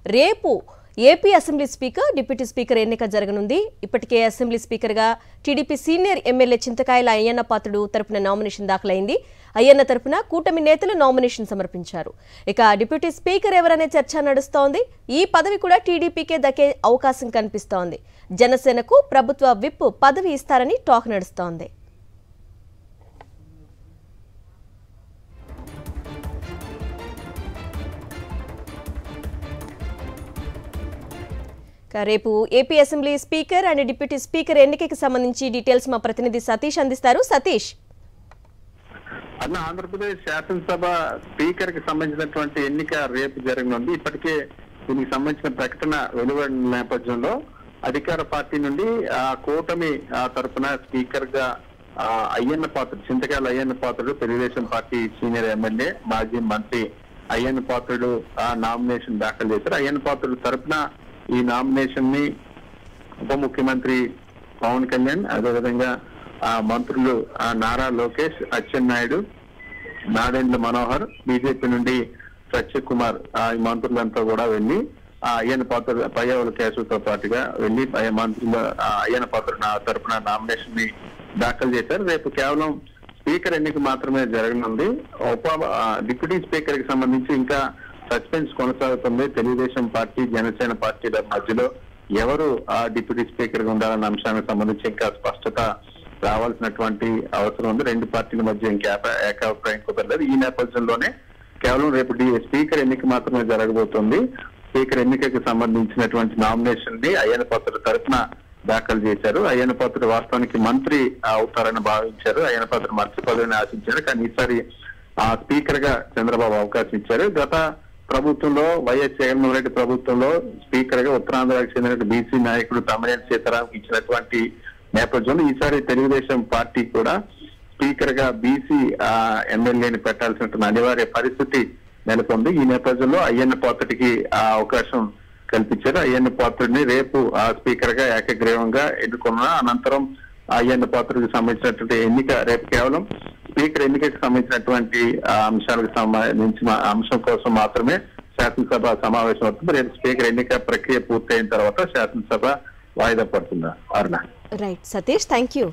రేపు AP assembly speaker, deputy speaker ఎన్నిక జరగనుంది. ఇప్పటికే అసెంబ్లీ స్పీకర్గా టీడీపీ సీనియర్ ఎమ్మెల్యే చింతకాయల అయ్యన్న పాత్రుడు తరపున నామినేషన్ దాఖలైంది. అయ్యన్న తరపున కూటమి నేతలు నామినేషన్ సమర్పించారు. ఇక డిప్యూటీ స్పీకర్ ఎవరనే చర్చ నడుస్తోంది. ఈ పదవి కూడా టీడీపీకే దక్కే అవకాశం కనిపిస్తోంది. జనసేనకు ప్రభుత్వ విప్ పదవి ఇస్తారని టాక్ నడుస్తోంది. రేపు AP assembly speaker and deputy speaker ఎన్నికకి సంబంధించి డీటెయిల్స్ మా ప్రతినిధి సతీష్ అందిస్తారు. సతీష్, ఆంధ్రప్రదేశ్ శాసనసభ స్పీకర్ కి సంబంధించినటువంటి ఎన్నిక రేపు జరగనుంది. ఇప్పటికే దీనికి సంబంధించిన ప్రకటన వెలువడిన నేపథ్యంలో అధికార పార్టీ నుండి కూటమి తరఫున స్పీకర్ గా అయ్యన్న పాత్రుడు, చింతకాయల Ayyanna Patrudu, Telugu Desam party senior MLA, మాజీ మంత్రి అయ్యన్న పాత్రుడు నామినేషన్ దాఖలు చేశారు. అయ్యన్న పాత్రుడు తరఫున ఈ నామినేషన్ ని ఉప ముఖ్యమంత్రి పవన్ కళ్యాణ్, అదేవిధంగా మంత్రులు నారా లోకేష్, అచ్చెన్నాయుడు, నాదెండ్ల మనోహర్, బీజేపీ నుండి సత్య కుమార్, ఈ మంత్రులంతా కూడా వెళ్లి అయ్యన్న పాత్రుడు, పయ్యావుల కేశవతో పాటుగా వెళ్లి మంత్రులు అయ్యన్న పాత్రుడు తరఫున నామినేషన్ ని దాఖలు చేశారు. రేపు కేవలం స్పీకర్ ఎన్నిక మాత్రమే జరగనుంది. డిప్యూటీ స్పీకర్ కి సంబంధించి ఇంకా సస్పెన్స్ కొనసాగుతుంది. తెలుగుదేశం పార్టీ, జనసేన పార్టీల మధ్యలో ఎవరు డిప్యూటీ స్పీకర్ గా ఉండాలన్న అంశానికి సంబంధించి ఇంకా స్పష్టత రావాల్సినటువంటి అవసరం ఉంది. రెండు పార్టీల మధ్య ఇంకా ఏకాభిప్రాయం కుదరలేదు. ఈ నేపథ్యంలోనే కేవలం రేపు స్పీకర్ ఎన్నిక మాత్రమే జరగబోతోంది. స్పీకర్ ఎన్నికకి సంబంధించినటువంటి నామినేషన్ ని అయ్యన్న పాత్రుడు తరఫున దాఖలు చేశారు. అయ్యన్న పాత్రుడు వాస్తవానికి మంత్రి అవుతారని భావించారు. అయ్యన్న పాత్రుడు మంత్రి పదవిని ఆశించారు. కానీ ఈసారి స్పీకర్ గా చంద్రబాబు అవకాశం ఇచ్చారు. గత ప్రభుత్వంలో, వైఎస్ జగన్మోహన్ రెడ్డి ప్రభుత్వంలో స్పీకర్ గా ఉత్తరాంధ్రకు చెందిన బీసీ నాయకుడు తమ్మినేని సీతారాంకి ఇచ్చినటువంటి నేపథ్యంలో ఈసారి తెలుగుదేశం పార్టీ కూడా స్పీకర్ గా బీసీ ఎమ్మెల్యేని పెట్టాల్సినటువంటి అనివార్య పరిస్థితి నెలకొంది. ఈ నేపథ్యంలో అయ్యన్న పాత్రుడికి అవకాశం కల్పించారు. అయ్యన్న పాత్రుడిని రేపు స్పీకర్ గా ఏకగ్రీవంగా ఎన్నుకున్న అనంతరం అయ్యన్న పాత్రుడికి సంబంధించినటువంటి ఎన్నిక రేపు కేవలం స్పీకర్ ఎన్నికకి సంబంధించినటువంటి అంశాలకు సంబంధించిన అంశం కోసం మాత్రమే శాసనసభ సమావేశం అవుతుంది. రేపు స్పీకర్ ఎన్నిక ప్రక్రియ పూర్తయిన తర్వాత శాసనసభ వాయిదా పడుతుందా? Right Satish, thank you.